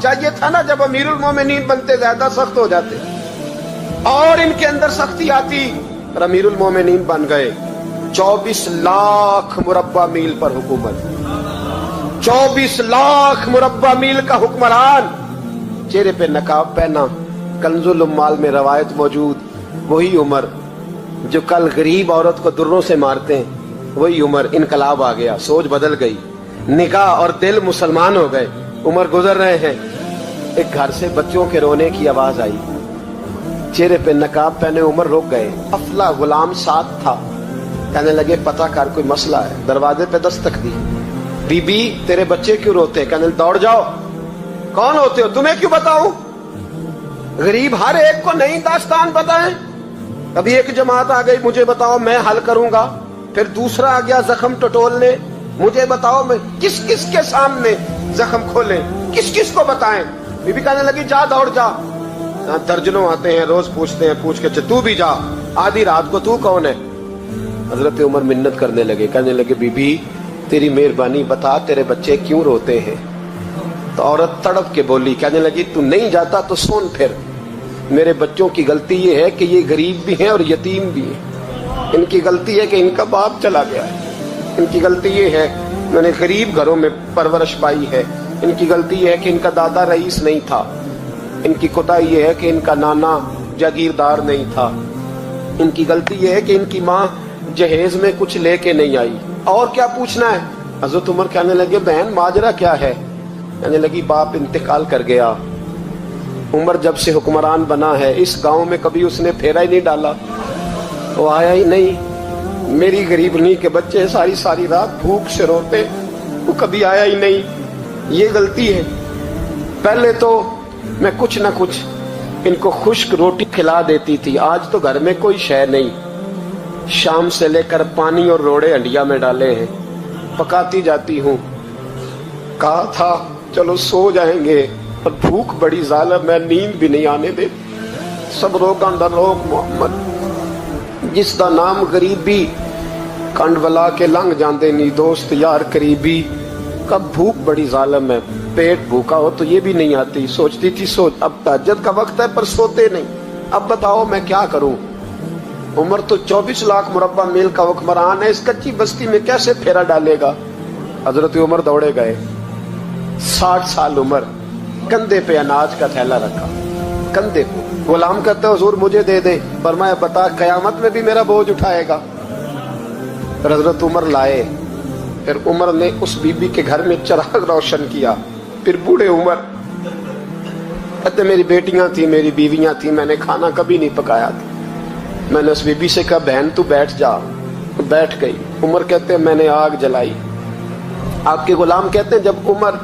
چاہیے تھا نا جب امیر المومنین بنتے زیادہ سخت ہو جاتے اور ان کے اندر سختی آتی. اور امیر المومنین بن گئے. 24 لاکھ مربع میل پر حکومت, 24 لاکھ مربع میل کا حکمران, چہرے پہ نقاب پہنا. کنز الاموال میں روایت موجود, وہی عمر جو کل غریب عورت کو دروں سے مارتے ہیں, وہی عمر. انقلاب آ گیا, سوچ بدل گئی, نگاہ اور دل مسلمان ہو گئے. عمر گزر رہے ہیں, ایک گھر سے بچوں کے رونے کی آواز آئی. چہرے پہ نقاب پہنے عمر رک گئے. افلا غلام ساتھ تھا. کہنے لگے پتہ کر کوئی مسئلہ ہے. دروازے پہ دستک دی. بی بی تیرے بچے کیوں روتے ہیں؟ کہنے دوڑ جاؤ. کون ہوتے ہو؟ تمہیں کیوں بتاؤں؟ غریب ہر ایک کو نئی داستان بتائیں. کبھی ایک جماعت آ گئی, مجھے بتاؤ میں حل کروں گا. پھر دوسرا آ گیا زخم ٹٹولنے, مجھے بتاؤ میں کس کس کے سامنے زخم کھولیں, کس کس کو بتائیں. بی بی کہنے لگی جا دوڑ جا. درجنوں آتے ہیں, روز پوچھتے ہیں, پوچھ کے تو بھی جا. آدھی رات کو تو کون ہے؟ حضرت عمر منت کرنے لگے, کہنے لگے بی بی تیری مہربانی بتا تیرے بچے کیوں روتے ہیں. تو عورت تڑپ کے بولی, کہنے لگی تو نہیں جاتا تو سن پھر. میرے بچوں کی غلطی یہ ہے کہ یہ غریب بھی ہیں اور یتیم بھی ہیں. ان کی غلطی ہے کہ ان کا باپ چلا گیا ہے. ان کی غلطی یہ ہے میں نے غریب گھروں میں پرورش پائی ہے. ان کی غلطی یہ ہے کہ ان کا دادا رئیس نہیں تھا. ان کی کوتاہی یہ ہے کہ ان کا نانا جاگیردار نہیں تھا. ان کی غلطی یہ ہے کہ ان کی ماں جہیز میں کچھ لے کے نہیں آئی. اور کیا پوچھنا ہے؟ حضرت عمر کہنے لگے بہن ماجرا کیا ہے؟ کہنے لگی باپ انتقال کر گیا. عمر جب سے حکمران بنا ہے اس گاؤں میں کبھی اس نے پھیرا ہی نہیں ڈالا, وہ آیا ہی نہیں. میری غریبنی کے بچے ساری ساری رات بھوک سے روتے, وہ کبھی آیا ہی نہیں. یہ غلطی ہے. پہلے تو میں کچھ نہ کچھ ان کو خشک روٹی کھلا دیتی تھی, آج تو گھر میں کوئی شے نہیں. شام سے لے کر پانی اور روڑے ہنڈیا میں ڈالے ہیں, پکاتی جاتی ہوں. کہا تھا چلو سو جائیں گے, اور بھوک بڑی ظالم ہے, نیند بھی نہیں آنے دے. سب روگاں دا روگ محمد, جس دا نام غریبی, کنڈ ولا کے لنگ جاندے نی دوست یار قریبی. کب بھوک بڑی ظالم ہے, پیٹ بھوکا ہو تو یہ بھی نہیں آتی. سوچتی تھی سوچ, اب تہجد کا وقت ہے پر سوتے نہیں. اب بتاؤ میں کیا کروں. عمر تو 24 لاکھ مربع میل کا حکمران ہے, اس کچی بستی میں کیسے پھیرا ڈالے گا. حضرت عمر دوڑے گئے. 60 سال عمر, کندھے پہ اناج کا تھیلا رکھا, کندھے پہ. غلام کہتے حضور مجھے دے دے. فرمایا بتا قیامت میں بھی میرا بوجھ اٹھائے گا. حضرت عمر لائے. پھر عمر نے اس بی بی کے گھر میں چراغ روشن کیا. پھر بوڑھے عمر کہتے میری بیٹیاں تھیں, میری بیویاں تھیں, میں نے کھانا کبھی نہیں پکایا تھا. میں نے اس بی بی سے کہا بہن تو بیٹھ جا. بیٹھ گئی. عمر کہتے ہیں میں نے آگ جلائی. آپ کے غلام کہتے ہیں جب عمر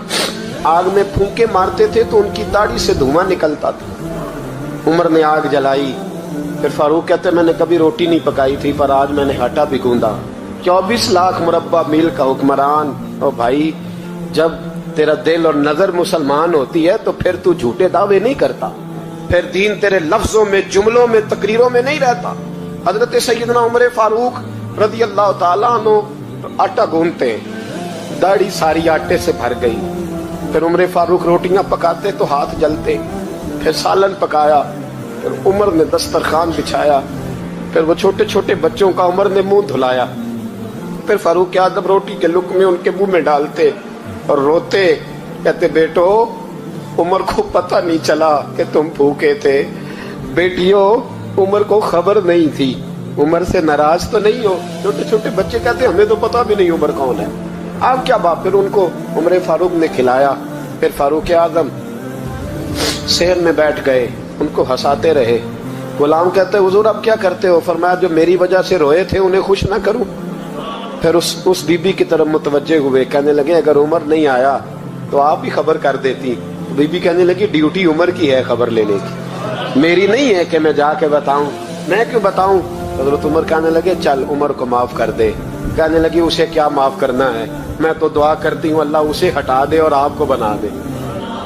آگ میں پھونکے مارتے تھے تو ان کی داڑھی سے دھواں نکلتا تھا. عمر نے آگ جلائی. پھر فاروق کہتے ہیں میں نے کبھی روٹی نہیں پکائی تھی پر آج میں نے آٹا بھی گوندا. 24 لاکھ مربع میل کا حکمران. اور بھائی جب تیرا دل اور نظر مسلمان ہوتی ہے تو پھر تو جھوٹے دعوے نہیں کرتا, پھر دین تیرے لفظوں میں, جملوں میں, تقریروں میں نہیں رہتا. حضرت سیدنا عمر فاروق رضی اللہ تعالیٰ عنہ آٹا گوندتے ہیں, داڑھی ساری آٹے سے بھر گئی. پھر عمر فاروق روٹیاں پکاتے تو ہاتھ جلتے. پھر سالن پکایا. پھر عمر نے دسترخوان بچھایا. پھر وہ چھوٹے چھوٹے بچوں کا عمر نے منہ دھلایا. پھر فاروق اعظم روٹی کے لقمے ان کے منہ میں ڈالتے اور روتے, کہتے بیٹو عمر کو پتہ نہیں چلا کہ تم بھوکے تھے. بیٹیوں عمر کو خبر نہیں تھی. عمر سے ناراض تو نہیں ہو. چھوٹے چھوٹے بچے کہتے ہمیں تو پتہ بھی نہیں عمر کون ہے. آپ کیا بات. پھر ان کو عمر فاروق نے کھلایا. پھر فاروق اعظم صحن میں بیٹھ گئے, ان کو ہنساتے رہے. غلام کہتے حضور اب کیا کرتے ہو؟ فرمایا جو میری وجہ سے روئے تھے انہیں خوش نہ کروں. پھر اس بی بی کی طرف متوجہ ہوئے, کہنے لگے اگر عمر نہیں آیا تو آپ ہی خبر کر دیتی. بی بی کہنے لگی ڈیوٹی عمر کی ہے خبر لینے کی, میری نہیں ہے کہ میں جا کے بتاؤں. میں کیوں بتاؤں؟ حضرت عمر کہنے لگے چل عمر کو معاف کر دے. کہنے لگی اسے کیا معاف کرنا ہے, میں تو دعا کرتی ہوں اللہ اسے ہٹا دے اور آپ کو بنا دے.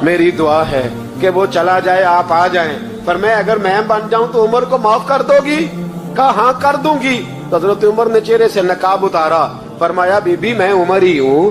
میری دعا ہے کہ وہ چلا جائے آپ آ جائیں. پر میں اگر میں بن جاؤں تو عمر کو معاف کر دو گی؟ کہا ہاں کر دوں گی. حضرت عمر نے چہرے سے نقاب اتارا. فرمایا بی بی میں عمر ہی ہوں,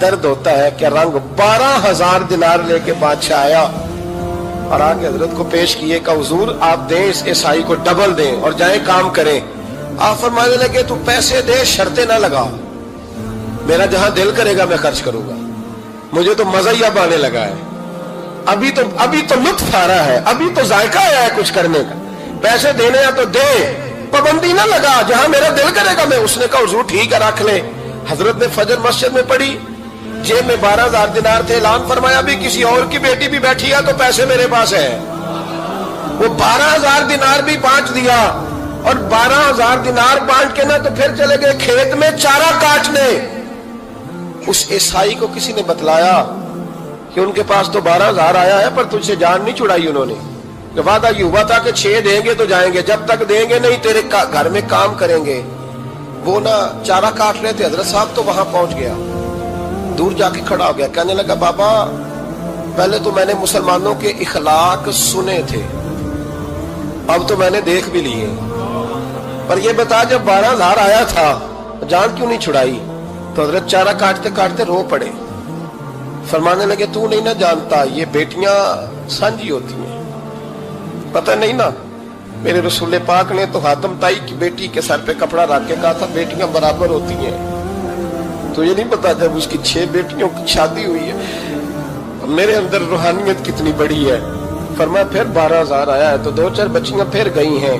درد ہوتا ہے، کیا رنگ. 12,000 دینار لے کے بادشاہ آیا اور آگے حضرت کو پیش کیے کہ حضور آپ دیں اس عیسائی کو ڈبل دیں اور جائیں کام کریں. آپ فرمانے لگے تو پیسے دے، شرطیں نہ لگا، میرا جہاں دل کرے گا میں خرچ کروں گا، مجھے تو مزہ ہی اب آنے لگا ہے، ابھی تو لطف آ رہا ہے، ابھی تو ذائقہ آیا ہے کچھ کرنے کا، پیسے دینے ہیں تو دے، پابندی نہ لگا، جہاں میرا دل کرے گا میں. اس نے کہا حضور ٹھیک ہے رکھ لے. حضرت نے فجر مسجد میں پڑھی، جیب میں 12,000 دینار تھے. اعلان فرمایا بھی کسی اور کی بیٹی بھی بیٹھی ہے تو پیسے میرے پاس ہے. وہ 12,000 دینار بھی بانٹ دیا اور 12,000 دینار بانٹ کے نا تو پھر چلے گئے کھیت میں چارہ کاٹنے. اس عیسائی کو کسی نے بتلایا کہ ان کے پاس تو 12,000 آیا ہے پر تجھ سے جان نہیں چھڑائی انہوں نے. وعدہ یہ ہوا تھا کہ 6 دیں گے تو جائیں گے، جب تک دیں گے نہیں تیرے گھر میں کام کریں گے. وہ نا چارہ کاٹ رہے تھے، حضرت صاحب تو وہاں پہنچ گیا، دور جا کے کھڑا ہو گیا، کہنے لگا بابا پہلے تو میں نے مسلمانوں کے اخلاق سنے تھے، اب تو میں نے دیکھ بھی لیے، پر یہ بتا جب 12,000 آیا تھا جان کیوں نہیں چھڑائی؟ تو حضرت چارہ کاٹتے کاٹتے رو پڑے. فرمانے لگے تو نہیں نہ جانتا یہ بیٹیاں سانجھی ہوتی ہیں، پتہ نہیں نا. میرے رسول پاک نے تو حاتم تائی کی بیٹی کے سر پہ کپڑا رکھ کے کہا تھا بیٹیاں برابر ہوتی ہیں. تو یہ نہیں پتا جب اس کی 6 بیٹیوں کی شادی ہوئی ہے میرے اندر روحانیت کتنی بڑی ہے. فرمایا پھر 12,000 آیا ہے تو 2-4 بچیاں پھر گئی ہیں،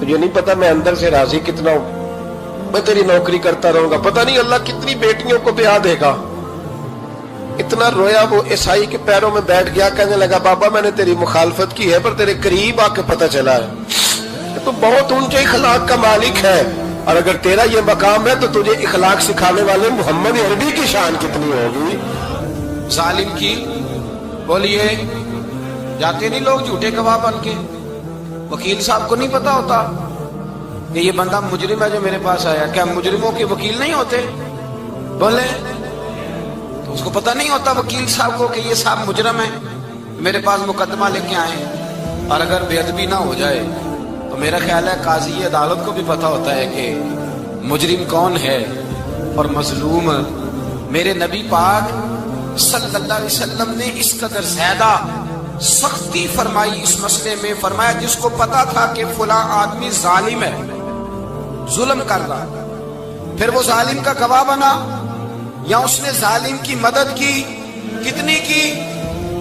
تو یہ نہیں پتا میں اندر سے راضی کتنا ہوں، میں تیری نوکری کرتا رہوں گا، پتہ نہیں اللہ کتنی بیٹیوں کو بیاہ دے گا. اتنا رویا وہ عیسائی کے پیروں میں بیٹھ گیا، کہنے لگا بابا میں نے تیری مخالفت کی ہے پر تیرے قریب آ کے پتہ چلا ہے کہ تو بہت اونچے اخلاق کا مالک ہے، اور اگر تیرا یہ مقام ہے تو تجھے اخلاق سکھانے والے محمد عربی کی شان کتنی ہوگی. ظالم کی بولیے جاتے نہیں لوگ جھوٹے گواہ بن کے. وکیل صاحب کو نہیں پتا ہوتا کہ یہ بندہ مجرم ہے جو میرے پاس آیا، کیا مجرموں کے وکیل نہیں ہوتے؟ بولے تو اس کو پتہ نہیں ہوتا وکیل صاحب کو کہ یہ صاحب مجرم ہے، میرے پاس مقدمہ لے کے آئے. اور اگر بے ادبی نہ ہو جائے تو میرا خیال ہے قاضی عدالت کو بھی پتہ ہوتا ہے کہ مجرم کون ہے اور مظلوم. میرے نبی پاک صلی اللہ علیہ وسلم نے اس قدر زیادہ سختی فرمائی اس مسئلے میں. فرمایا جس کو پتا تھا کہ فلاں آدمی ظالم ہے، ظلم کر رہا، پھر وہ ظالم کا گواہ بنا یا اس نے ظالم کی مدد کی، کتنی کی؟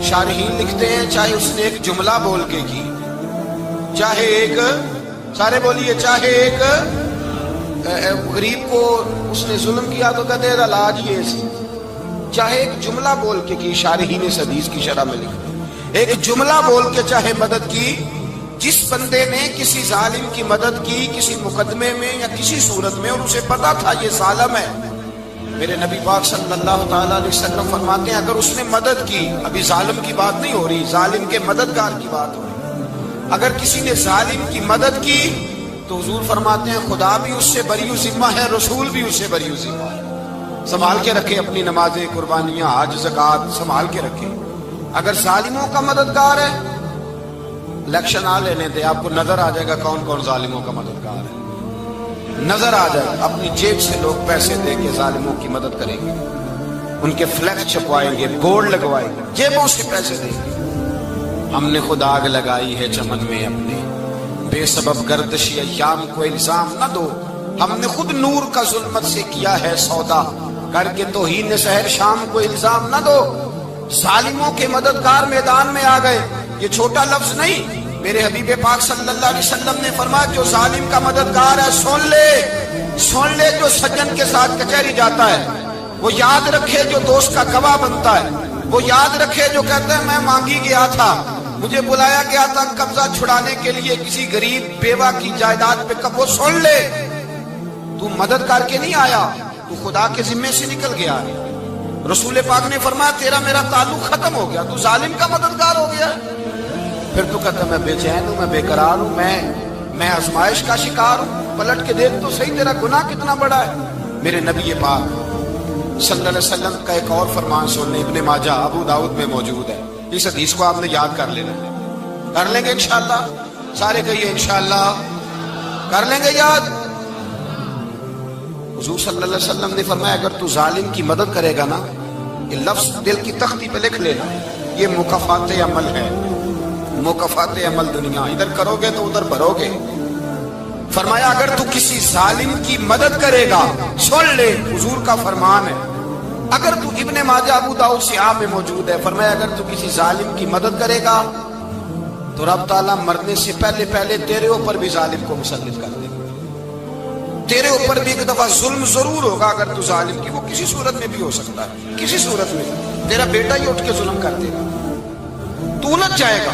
شارحین لکھتے ہیں چاہے اس نے ایک جملہ بول کے کی، چاہے ایک، سارے بولیے، چاہے ایک غریب کو اس نے ظلم کیا تو کہتے ہیں علاج یہ سی، چاہے ایک جملہ بول کے کی. شارحین اس حدیث کی شرح میں لکھتے ہیں ایک جملہ بول کے چاہے مدد کی. جس بندے نے کسی ظالم کی مدد کی کسی مقدمے میں یا کسی صورت میں اور اسے پتا تھا یہ ظالم ہے، میرے نبی پاک صلی اللہ تعالیٰ علیہ وسلم فرماتے ہیں اگر اس نے مدد کی، ابھی ظالم کی بات نہیں ہو رہی، ظالم کے مددگار کی بات ہو رہی، اگر کسی نے ظالم کی مدد کی تو حضور فرماتے ہیں خدا بھی اس سے بری ذمہ ہے، رسول بھی اس سے بری ذمہ ہے. سنبھال کے رکھے اپنی نمازیں، قربانیاں، حج، زکوٰۃ سنبھال کے رکھے. اگر ظالموں کا مددگار ہے، الیکشن آ لینے دے، آپ کو نظر آ جائے گا کون کون ظالموں کا مددگار ہے، نظر آ جائے گا. اپنی جیب سے لوگ پیسے دے کے ظالموں کی مدد کریں گے، ان کے فلیکس چھپوائیں گے، بورڈ لگوائیں گے، جیبوں سے پیسے دیں گے. ہم نے خود آگ لگائی ہے چمن میں اپنے، بے سبب گردشی ایام کو الزام نہ دو، ہم نے خود نور کا ظلمت سے کیا ہے سودا، کر کے توہین سحر شام کو الزام نہ دو. ظالموں کے مددگار میدان میں آ گئے، یہ چھوٹا لفظ نہیں. میرے حبیب پاک صلی اللہ علیہ وسلم نے فرمایا جو ظالم کا مددگار ہے سن لے جو سجن کے ساتھ کچہری جاتا ہے، وہ یاد رکھے جو دوست کا گواہ بنتا ہے، وہ یاد رکھے جو کہتا ہے میں مانگی گیا تھا، مجھے بلایا گیا تھا قبضہ چھڑانے کے لیے کسی غریب بیوہ کی جائیداد پہ، کب وہ سن لے تو مدد کر کے نہیں آیا، تو خدا کے ذمے سے نکل گیا ہے. رسول پاک نے فرمایا تیرا میرا تعلق ختم ہو گیا، تو ظالم کا مددگار ہو گیا. پھر تو کہتا میں بے چین ہوں، میں بے قرار ہوں، میں آزمائش کا شکار ہوں. پلٹ کے دیکھ تو صحیح تیرا گناہ کتنا بڑا ہے. میرے نبی پاک صلی اللہ علیہ وسلم کا ایک اور فرمان سننے، ابن ماجہ ابو داؤد میں موجود ہے. اس حدیث کو آپ نے یاد کر لینا ہے. کر لیں گے انشاءاللہ؟ سارے کہیے انشاءاللہ کر لیں گے یاد. حضور صلی اللہ علیہ وسلم نے فرمایا اگر تو ظالم کی مدد کرے گا نا، یہ لفظ دل کی تختی پہ لکھ لینا، یہ مکافات عمل ہے، مکافات عمل دنیا، ادھر کرو گے تو ادھر بھرو گے۔ فرمایا اگر تو کسی ظالم کی مدد کرے گا، سن لے حضور کا فرمان ہے، اگر تو ابن ماجہ ابو داؤد سیاہ میں موجود ہے، فرمایا اگر تو کسی ظالم کی مدد کرے گا تو رب تعالیٰ مرنے سے پہلے پہلے تیرے اوپر بھی ظالم کو مسلط کر دے گا، تیرے اوپر بھی ایک دفعہ ظلم ضرور ہوگا اگر تو ظالم کی، وہ کسی صورت میں بھی ہو سکتا ہے، کسی صورت میں تیرا بیٹا ہی اٹھ کے ظلم کر دے گا، تو الجھ جائے گا،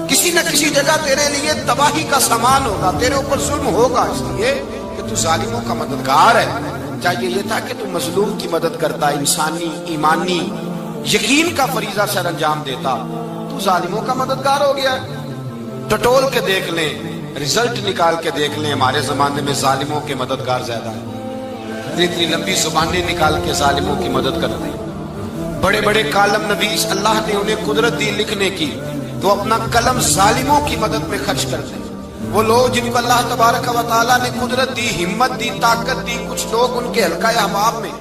کسی نہ کسی جگہ تیرے لیے تباہی کا سامان ہوگا، تیرے اوپر ظلم ہوگا، اس لیے کہ تو ظالموں کا مددگار ہے۔ چاہیے یہ تھا کہ تو مظلوم کی مدد کرتا، انسانی ایمانی یقین کا فریضہ سر انجام دیتا، تو ظالموں کا مددگار ہو گیا۔ ٹٹول کے دیکھ لیں، رزلٹ نکال کے دیکھ لیں، ہمارے زمانے میں ظالموں کے مددگار زیادہ ہیں، اتنی لمبی زبانیں نکال کے ظالموں کی مدد کرتے ہیں، بڑے بڑے کالم نویس اللہ نے انہیں قدرت دی لکھنے کی، تو اپنا قلم ظالموں کی مدد میں خرچ کرتے ہیں۔ وہ لوگ جن کو اللہ تبارک و تعالیٰ نے قدرت دی، ہمت دی، طاقت دی، کچھ لوگ ان کے حلقہ احباب میں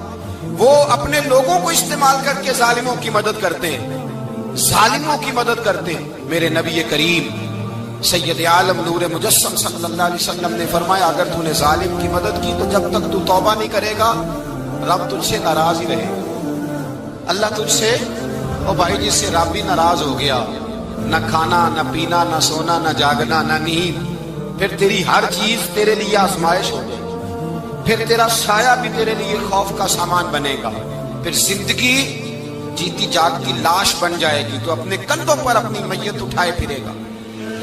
وہ اپنے لوگوں کو استعمال کر کے ظالموں کی مدد کرتے ہیں، ظالموں کی مدد کرتے ہیں۔ میرے نبی کریم سید عالم نور مجسم صلی اللہ علیہ وسلم نے فرمایا اگر تو نے ظالم کی مدد کی تو جب تک تو توبہ نہیں کرے گا رب تجھ سے ناراض ہی رہے گا، اللہ تجھ سے، او بھائی جس سے رب بھی ناراض ہو گیا، نہ کھانا نہ پینا نہ سونا نہ جاگنا نہ نیند، پھر تیری ہر چیز تیرے لیے آزمائش ہو جائے گی، پھر تیرا سایہ بھی تیرے لیے خوف کا سامان بنے گا، پھر زندگی جیتی جاگتی لاش بن جائے گی، تو اپنے کندھوں پر اپنی میت اٹھائے پھرے گا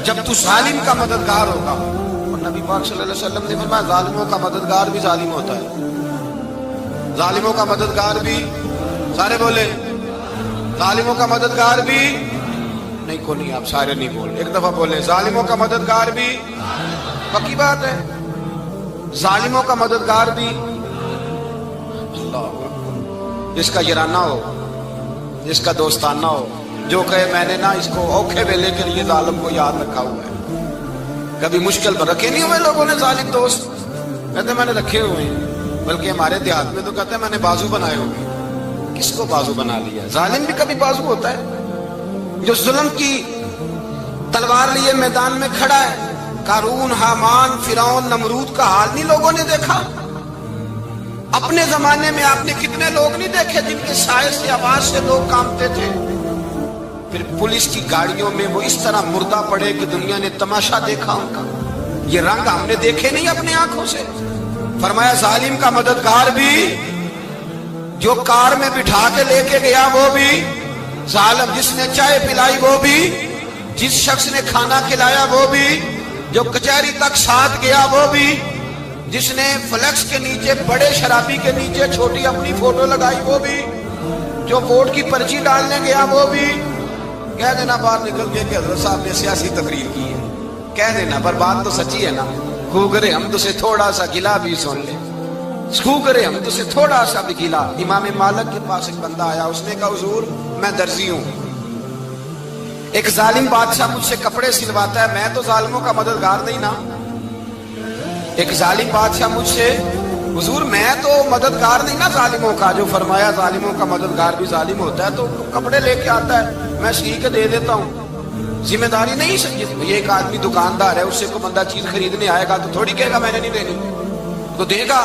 جب تو ظالم کا مددگار ہوگا۔ اور نبی پاک صلی اللہ علیہ وسلم نے فرمایا ظالموں کا مددگار بھی ظالم ہوتا ہے، ظالموں کا مددگار بھی، سارے بولے ظالموں کا مددگار بھی، نہیں کو نہیں، آپ سارے نہیں بول، ایک دفعہ بولے ظالموں کا مددگار بھی، پکی بات ہے، ظالموں کا مددگار بھی۔ اللہ جس کا یارانہ ہو، جس کا دوستانہ ہو، جو کہے میں نے نا اس کو اوکھے ویلے کے لیے ظالم کو یاد رکھا ہوا ہے، کبھی مشکل پر رکھے نہیں ہوئے لوگوں نے ظالم دوست، کہتے میں نے رکھے ہوئے ہیں، بلکہ ہمارے دیہات میں تو کہتے ہیں میں نے بازو بنائے ہوئے، کس کو بازو بنا لیا؟ ظالم بھی کبھی بازو ہوتا ہے، جو ظلم کی تلوار لیے میدان میں کھڑا ہے۔ قارون، حامان، فرعون، نمرود کا حال نہیں لوگوں نے دیکھا؟ اپنے زمانے میں آپ نے کتنے لوگ نہیں دیکھے جن کے سائے سے، آواز سے لوگ کانپتے تھے؟ پھر پولیس کی گاڑیوں میں وہ اس طرح مردہ پڑے کہ دنیا نے تماشا دیکھا ان کا، یہ رنگ ہم نے دیکھے نہیں اپنے آنکھوں سے۔ فرمایا ظالم کا مددگار بھی، جو کار میں بٹھا کے لے کے گیا وہ بھی ظالم، جس نے چائے پلائی وہ بھی، جس شخص نے کھانا کھلایا وہ بھی، جو کچہری تک ساتھ گیا وہ بھی، جس نے فلیکس کے نیچے، بڑے شرابی کے نیچے چھوٹی اپنی فوٹو لگائی وہ بھی، جو ووٹ کی پرچی ڈالنے گیا وہ بھی۔ کہہ دینا باہر نکل کے کہ حضرت صاحب نے سیاسی تقریر کی ہے، کہہ دینا، پر بات تو سچی ہے نا، خو کرے ہم تو سے تھوڑا سا گلا بھی سن لے، خو کرے ہم تو سے تھوڑا سا بھی گلا۔ امام مالک کے پاس ایک بندہ آیا، اس نے کہا حضور میں درزی ہوں، ایک ظالم بادشاہ مجھ سے کپڑے سلواتا ہے، میں تو ظالموں کا مددگار نہیں نا، ایک ظالم بادشاہ مجھ سے، حضور میں تو مددگار نہیں نا ظالموں کا، جو فرمایا ظالموں کا مددگار بھی ظالم ہوتا ہے، تو کپڑے لے کے آتا ہے میں سی کے دے دیتا ہوں، ذمہ داری نہیں سمجھے۔ یہ ایک آدمی دکاندار ہے، اس سے کوئی بندہ چیز خریدنے آئے گا تو تھوڑی کہے گا میں نے نہیں دینی، تو دے گا۔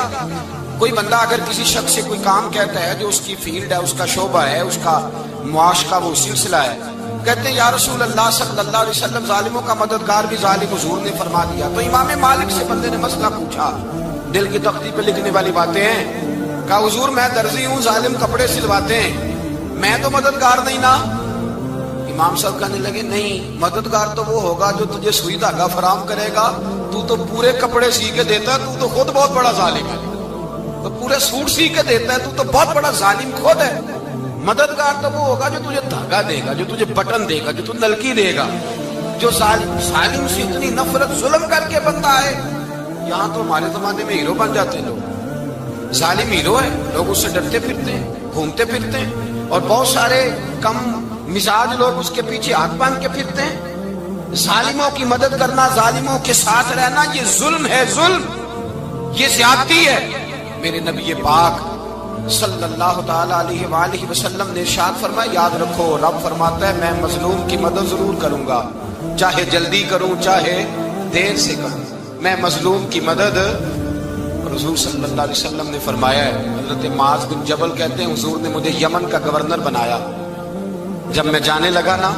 کوئی بندہ اگر کسی شخص سے کوئی کام کہتا ہے جو اس کی فیلڈ ہے، اس کا شعبہ ہے، اس کا معاش کا وہ سلسلہ ہے، کہتے ہیں یا رسول اللہ صلی اللہ علیہ وسلم ظالموں کا مددگار بھی ظالم، حضور نے فرما دیا۔ تو امام مالک سے بندے نے مسئلہ پوچھا، دل کی تختی پہ لکھنے والی باتیں ہیں، کہا حضور میں درزی ہوں، ظالم کپڑے سلواتے ہیں، میں تو مددگار نہیں نا۔ امام صاحب کہنے لگے نہیں، مددگار تو وہ ہوگا جو تجھے سوئی دھاگا فراہم کرے گا، تو تو پورے کپڑے سی کے دیتا ہے، تو تو خود بہت بڑا ظالم ہے، تو پورے سوٹ سی کے دیتا ہے، تو تو بہت بڑا ظالم خود ہے۔ مددگار تو وہ ہوگا جو تجھے دھاگا دے گا، جو تجھے بٹن دے گا، جو تجھے نلکی دے گا، جو ظالم سے اتنی نفرت ظلم کر کے بنتا ہے۔ یہاں تو ہمارے زمانے میں ہیرو بن جاتے ہیں لوگ، ظالم ہیرو ہے، لوگ اس سے ڈرتے پھرتے ہیں، گھومتے پھرتے ہیں، اور بہت سارے کم مزاج لوگ اس کے پیچھے ہاتھ باندھ کے پھرتے ہیں۔ ظالموں کی مدد کرنا، ظالموں کے ساتھ رہنا، یہ ظلم ہے، ظلم، یہ زیادتی ہے۔ میرے نبی پاک صلی اللہ تعالی علیہ وآلہ وسلم نے ارشاد فرمایا یاد رکھو رب فرماتا ہے میں مظلوم کی مدد ضرور کروں گا، چاہے جلدی کروں چاہے دیر سے کروں، میں مظلوم کی مدد۔ حضور صلی اللہ علیہ وسلم نے فرمایا ہے، حضرت معاذ بن جبل کہتے ہیں حضور نے مجھے یمن کا گورنر بنایا، جب میں جانے لگا نا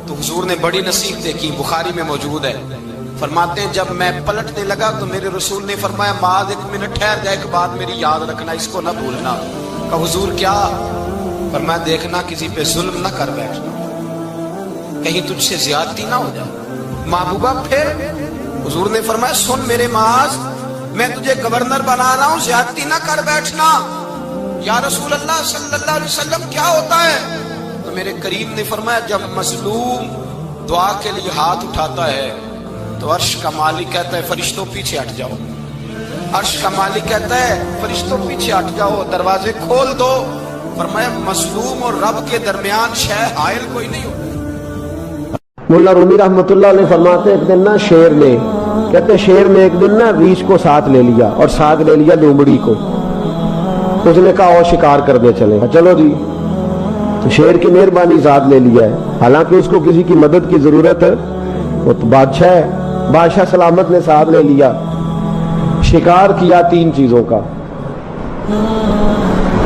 تو حضور نے بڑی نصیحتیں کی، بخاری میں موجود ہے، فرماتے ہیں جب میں پلٹنے لگا تو میرے رسول نے فرمایا معاذ ایک منٹ ٹھہر جا، ایک بات میری یاد رکھنا، اس کو نہ بھولنا۔ کہا حضور کیا؟ فرمایا دیکھنا کسی پہ ظلم نہ کر بیٹھنا، کہیں تجھ سے زیادتی نہ ہو جائے۔ محبوبہ پھر حضور نے فرمایا سن میرے معاذ میں تجھے گورنر بنا رہا ہوں، زیادتی نہ کر بیٹھنا۔ یا رسول اللہ صلی اللہ علیہ وسلم کیا ہوتا ہے؟ تو میرے کریم نے فرمایا جب مظلوم دعا کے لیے ہاتھ اٹھاتا ہے تو عرش کا مالک کہتا ہے فرشتوں پیچھے ہٹ جاؤ، عرش کا مالک کہتا ہے فرشتوں پیچھے ہٹ جاؤ، دروازے کھول دو۔ فرمایا مظلوم اور رب کے درمیان شے حائل کوئی نہیں ہوتا۔ مولا رومی رحمت اللہ علیہ فرماتے ہیں ایک دن نا شیر نے، کہتے ہیں شیر نے ایک دن نا ریچھ کو ساتھ لے لیا اور ساتھ لے لیا لومڑی کو، اس نے کہا اور شکار کرنے چلے، چلو جی، تو شیر کی مہربانی ذات لے لیا ہے، حالانکہ اس کو کسی کی مدد کی ضرورت ہے، وہ تو بادشاہ ہے، بادشاہ سلامت نے ساتھ لے لیا، شکار کیا 3 چیزوں کا،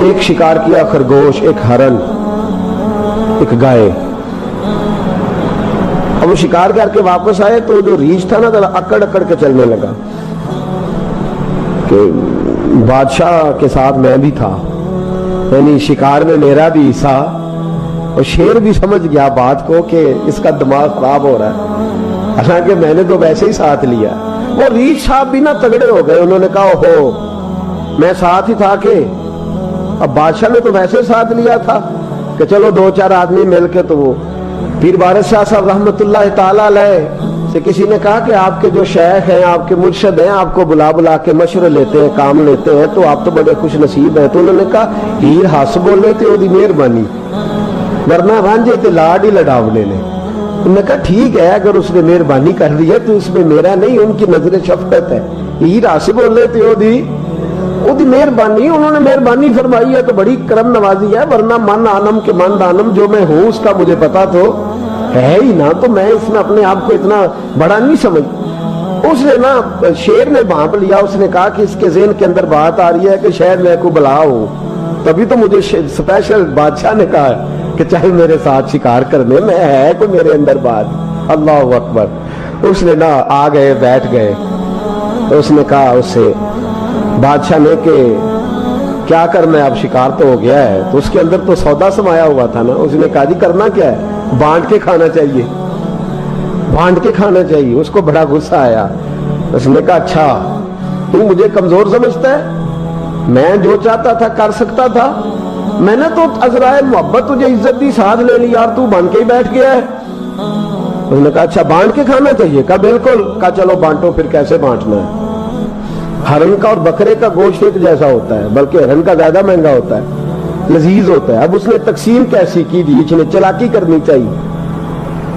ایک شکار کیا خرگوش، ایک ہرن، ایک گائے۔ اب وہ شکار کر کے واپس آئے تو جو ریچھ تھا نا اکڑ اکڑ کے چلنے لگا کہ بادشاہ کے ساتھ میں بھی تھا، یعنی شکار میں میرا بھی حصہ، اور شیر بھی سمجھ گیا بات کو کہ اس کا دماغ خراب ہو رہا ہے، حالانکہ میں نے تو ویسے ہی ساتھ لیا۔ وہ ریچھ صاحب بھی نا تگڑے ہو گئے، انہوں نے کہا اوہو میں ساتھ ہی تھا کہ اب بادشاہ نے تو ویسے ساتھ لیا تھا کہ چلو 2-4 آدمی مل کے۔ تو وہ پیر بارش شاہ صاحب رحمت اللہ تعالی علیہ سے کسی نے کہا کہ آپ کے جو شیخ ہیں آپ کے مرشد ہیں آپ کو بلا بلا کے مشورے لیتے ہیں کام لیتے ہیں تو آپ تو بڑے خوش نصیب ہیں۔ تو انہوں نے کہا ہیر ہس بولے تے دی مہربانی ورنہ رانجے تے لاڈ ہی لڑاونے نے۔ انہوں نے کہا ٹھیک ہے اگر اس نے مہربانی کر دی ہے تو اس میں میرا نہیں، ان کی نظر شفقت ہے، ہیر ہس بولے تے دی مہربانی، انہوں نے مہربانی فرمائی ہے تو بڑی کرم نوازی ہے، ورنہ من آنم کے من دانم، جو میں ہوں اس کا مجھے پتا تو ہے ہی نا، تو میں اس میں اپنے آپ کو اتنا بڑا نہیں سمجھ۔ اس نے نا شیر نے بھانپ لیا، اس نے کہا کہ اس کے ذہن کے اندر بات آ رہی ہے کہ شاید میں کو بلا ہوں، تبھی تو مجھے اسپیشل بادشاہ نے کہا کہ چاہے میرے ساتھ شکار کرنے میں ہے کوئی میرے اندر بات۔ اللہ اکبر۔ اس نے نا آ گئے بیٹھ گئے، اس نے کہا اس سے بادشاہ نے کہ کیا کرنا ہے، اب شکار تو ہو گیا ہے، تو اس کے اندر تو سودا سمایا ہوا تھا نا۔ اس نے کہا جی کرنا کیا ہے، بانٹ کے کھانا چاہیے، بانٹ کے کھانا چاہیے۔ اس کو بڑا غصہ آیا، اس نے کہا اچھا تو مجھے کمزور سمجھتا ہے، میں جو چاہتا تھا کر سکتا تھا، میں نے تو عذرائے محبت تجھے عزت دی ساتھ لے لی یار، تو بن کے ہی بیٹھ گیا ہے۔ اس نے کہا اچھا بانٹ کے کھانا چاہیے، کہا بالکل، کہا چلو بانٹو، پھر کیسے بانٹنا ہے۔ ہرن کا اور بکرے کا گوشت ایک جیسا ہوتا ہے، بلکہ ہرن کا زیادہ مہنگا ہوتا ہے، لذیذ ہوتا ہے۔ اب اس نے تقسیم کیسی کی جی، اس نے چلاکی کرنی چاہیے،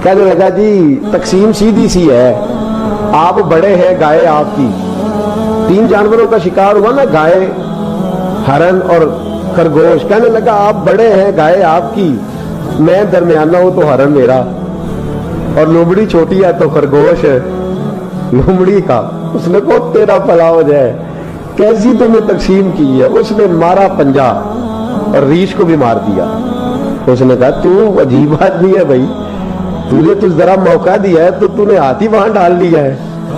کہنے لگا جی تقسیم سیدھی سی ہے، آپ بڑے ہیں، گائے آپ کی، 3 جانوروں کا شکار ہوا نا، گائے، ہرن اور خرگوش۔ کہنے لگا آپ بڑے ہیں، گائے آپ کی، میں درمیانہ ہوں تو ہرن میرا، اور لومڑی چھوٹی ہے تو خرگوش لومڑی کا۔ اس نے کہا تیرا بھلا ہو جائے، کیسی تم نے تقسیم کی ہے۔ اس نے مارا پنجا اور ریچھ کو بھی مار دیا۔ اس نے کہا تو عجیب آدمی ہے بھائی، تجھے تو ذرا موقع دیا ہے تو تو نے ہاتھ ہی وہاں ڈال لیا ہے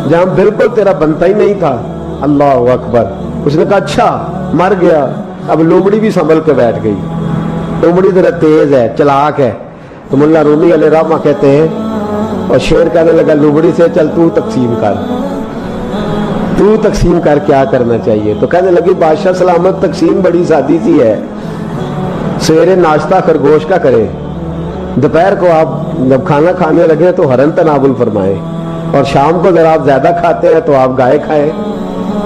جہاں بالکل تیرا بنتا ہی نہیں تھا۔ اللہ اکبر۔ اس نے کہا اچھا مر گیا۔ اب لومڑی بھی سنبھل کے بیٹھ گئی، لومڑی ذرا تیز ہے، چلاک ہے، تو مولا رومی علیہ رحمہ کہتے ہیں، اور شیر کہنے لگا لومڑی سے چل تو تقسیم کر، تو تقسیم کر کیا کرنا چاہیے۔ تو کہنے لگی بادشاہ سلامت تقسیم بڑی سادی سی ہے، سویرے ناشتہ خرگوش کا کرے، دوپہر کو آپ جب کھانا کھانے لگے تو ہرن تناول فرمائیں، اور شام کو اگر آپ زیادہ کھاتے ہیں تو آپ گائے کھائیں،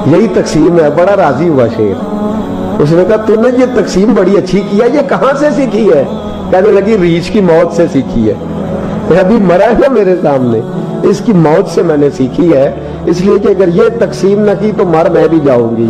یہی تقسیم ہے۔ بڑا راضی ہوا شیر۔ اس نے کہا تو نے یہ تقسیم بڑی اچھی کی ہے، یہ کہاں سے سیکھی ہے؟ کہنے لگی ریچھ کی موت سے سیکھی ہے، ابھی مرا ہے نا میرے سامنے، اس کی موت سے میں نے سیکھی ہے، اس لیے کہ اگر یہ تقسیم نہ کی تو مر میں بھی جاؤں گی۔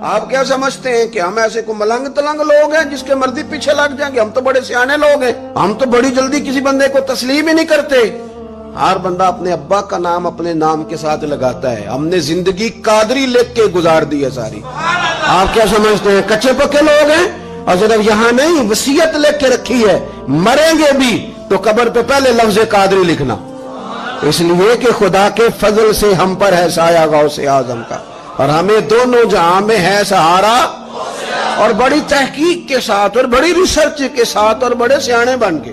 آپ کیا سمجھتے ہیں کہ ہم ایسے کو ملنگ تلنگ لوگ ہیں جس کے مرضی پیچھے لگ جائیں گے؟ ہم تو بڑے سیانے لوگ ہیں، ہم تو بڑی جلدی کسی بندے کو تسلیم ہی نہیں کرتے۔ ہر بندہ اپنے ابا کا نام اپنے نام کے ساتھ لگاتا ہے، ہم نے زندگی قادری لکھ کے گزار دی ہے ساری۔ آپ کیا سمجھتے ہیں کچے پکے لوگ ہیں؟ اور صرف یہاں نہیں، وصیت لکھ کے رکھی ہے، مریں گے بھی تو قبر پہ پہلے لفظ قادری لکھنا، اس لیے کہ خدا کے فضل سے ہم پر ہے سایہ غوث اعظم کا، اور ہمیں دونوں جہاں میں ہے سہارا۔ اور بڑی تحقیق کے ساتھ اور بڑی ریسرچ کے ساتھ اور بڑے سیانے بن کے،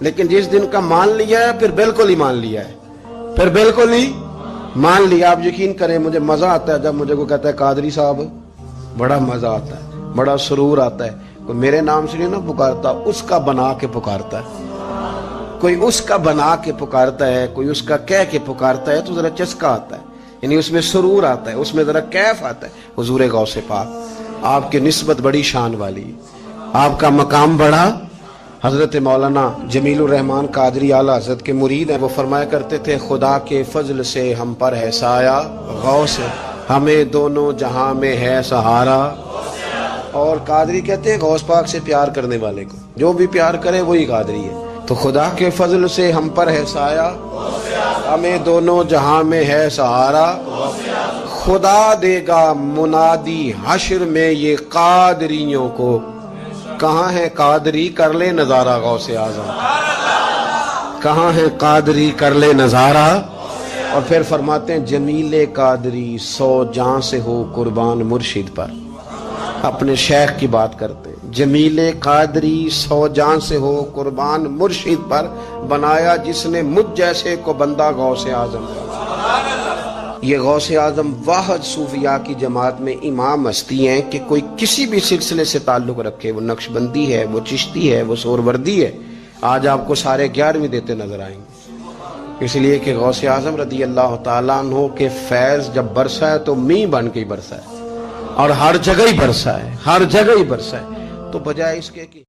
لیکن جس دن کا مان لیا ہے پھر بالکل ہی مان لیا ہے، پھر بالکل ہی مان لیا۔ آپ یقین کریں مجھے مزہ آتا ہے جب مجھے کوئی کہتا ہے قادری صاحب، بڑا مزہ آتا ہے، بڑا سرور آتا ہے۔ کوئی میرے نام سے نہیں نہ پکارتا، اس کا بنا کے پکارتا ہے، کوئی اس کا بنا کے پکارتا ہے، کوئی اس کا کہہ کے پکارتا ہے، تو ذرا چسکا آتا ہے، یعنی اس میں سرور آتا ہے، اس میں ذرا کیف آتا ہے۔ حضور غوث پاک آپ کی نسبت بڑی شان والی ہے، آپ کا مقام بڑا۔ حضرت مولانا جمیل الرحمان قادری اعلیٰ حضرت کے مرید ہیں، وہ فرمایا کرتے تھے خدا کے فضل سے ہم پر ہے سایہ غوث، ہمیں دونوں جہاں میں ہے سہارا۔ اور قادری کہتے ہیں غوث پاک سے پیار کرنے والے کو، جو بھی پیار کرے وہی قادری ہے۔ تو خدا کے فضل سے ہم پر ہے سایہ، ہمیں دونوں جہاں میں ہے سہارا، خدا دے گا منادی حشر میں یہ قادریوں کو، کہاں ہے قادری کر لے نظارہ غوث اعظم، کہاں ہے قادری کر لے نظارہ۔ اور پھر فرماتے ہیں جمیل قادری 100 جاں سے ہو قربان مرشد پر، اپنے شیخ کی بات کرتے ہیں، جمیل قادری 100 جاں سے ہو قربان مرشد پر، بنایا جس نے مجھ جیسے کو بندہ غوث اعظم کا۔ یہ غوث اعظم واحد صوفیاء کی جماعت میں امام ہستی ہیں کہ کوئی کسی بھی سلسلے سے تعلق رکھے، وہ نقشبندی ہے، وہ چشتی ہے، وہ سہروردی ہے، آج آپ کو سارے 11ویں دیتے نظر آئیں گے، اس لیے کہ غوث اعظم رضی اللہ تعالیٰ عنہ کے فیض جب برسا ہے تو میਂہ بن کے ہی برسا ہے، اور ہر جگہ ہی برسا ہے، ہر جگہ ہی برسا ہے۔ تو بجائے اس کے کہ